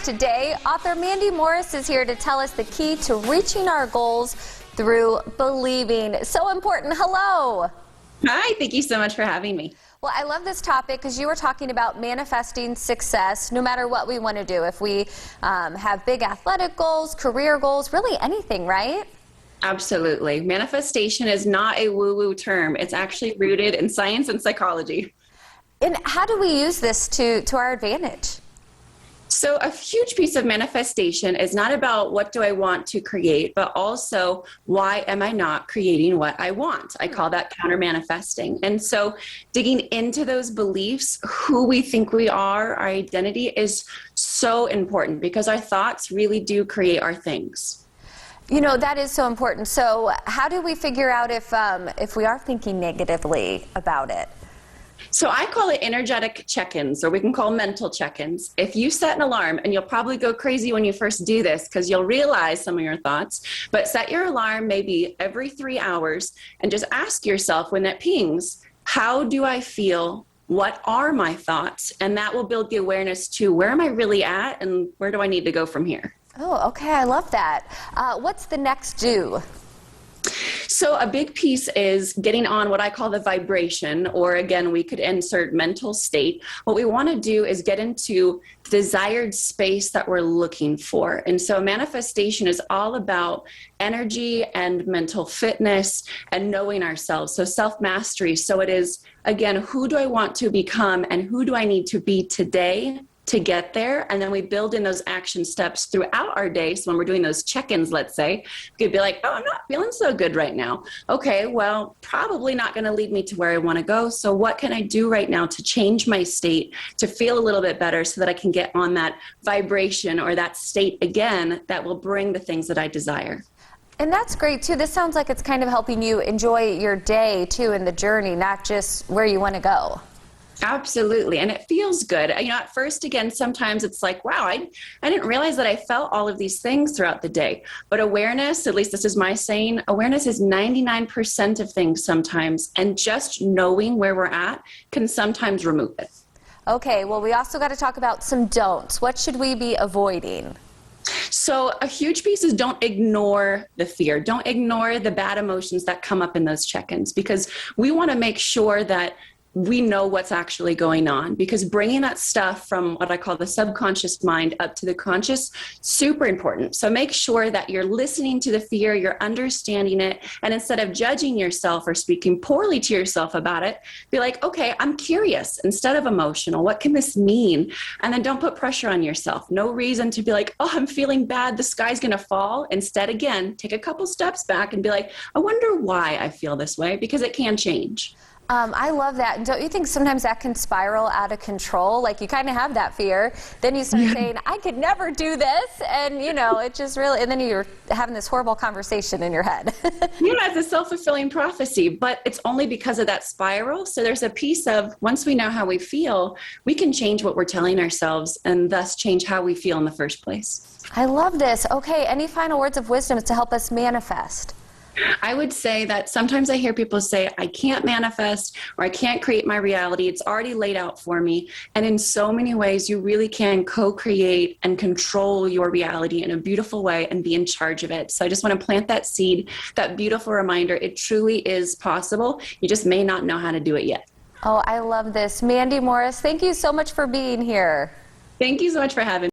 Today, author Mandy Morris is here to tell us the key to reaching our goals through believing. So important. Hello. Hi, thank you so much for having me. Well, I love this topic because you were talking about manifesting success no matter what we want to do. If we have big athletic goals, career goals, really anything, right? Absolutely. Manifestation is not a woo-woo term. It's actually rooted in science and psychology. And how do we use this to our advantage? So a huge piece of manifestation is not about what do I want to create, but also why am I not creating what I want? I call that counter manifesting. And so digging into those beliefs, who we think we are, our identity is so important because our thoughts really do create our things. You know, that is so important. So how do we figure out if we are thinking negatively about it? So I call it energetic check-ins, or we can call mental check-ins. If you set an alarm, and you'll probably go crazy when you first do this because you'll realize some of your thoughts, but set your alarm maybe every 3 hours and just ask yourself when it pings, how do I feel? What are my thoughts? And that will build the awareness to where am I really at and where do I need to go from here? Oh, okay. I love that. What's the next do? So a big piece is getting on what I call the vibration, or again, we could insert mental state. What we want to do is get into the desired space that we're looking for. And so manifestation is all about energy and mental fitness and knowing ourselves. So self-mastery. So it is, again, who do I want to become and who do I need to be today to get there? And then we build in those action steps throughout our day. So when we're doing those check-ins, let's say, we could be like, oh, I'm not feeling so good right now. Okay, well, probably not going to lead me to where I want to go. So what can I do right now to change my state, to feel a little bit better so that I can get on that vibration or that state again that will bring the things that I desire? And that's great, too. This sounds like it's kind of helping you enjoy your day, too, in the journey, not just where you want to go. Absolutely. And it feels good. You know, at first, again, sometimes it's like, wow, I didn't realize that I felt all of these things throughout the day. But awareness, at least this is my saying, awareness is 99% of things sometimes. And just knowing where we're at can sometimes remove it. Okay, well, we also got to talk about some don'ts. What should we be avoiding? So a huge piece is don't ignore the fear. Don't ignore the bad emotions that come up in those check-ins, because we want to make sure that we know what's actually going on, because bringing that stuff from what I call the subconscious mind up to the conscious, super important. So make sure that you're listening to the fear, you're understanding it, and instead of judging yourself or speaking poorly to yourself about it, be like, okay, I'm curious instead of emotional. What can this mean? And then don't put pressure on yourself. No reason to be like, oh, I'm feeling bad, the sky's gonna fall. Instead, again, take a couple steps back and be like, I wonder why I feel this way, because it can change. I love that. Don't you think sometimes that can spiral out of control? Like you kind of have that fear, then you start saying, I could never do this, and you know, it just really, and then you're having this horrible conversation in your head. Yeah, it's a self-fulfilling prophecy, but it's only because of that spiral. So there's a piece of, once we know how we feel, we can change what we're telling ourselves and thus change how we feel in the first place. I love this. Okay, any final words of wisdom to help us manifest? I would say that sometimes I hear people say, I can't manifest or I can't create my reality. It's already laid out for me. And in so many ways, you really can co-create and control your reality in a beautiful way and be in charge of it. So I just want to plant that seed, that beautiful reminder. It truly is possible. You just may not know how to do it yet. Oh, I love this. Mandy Morris, thank you so much for being here. Thank you so much for having me.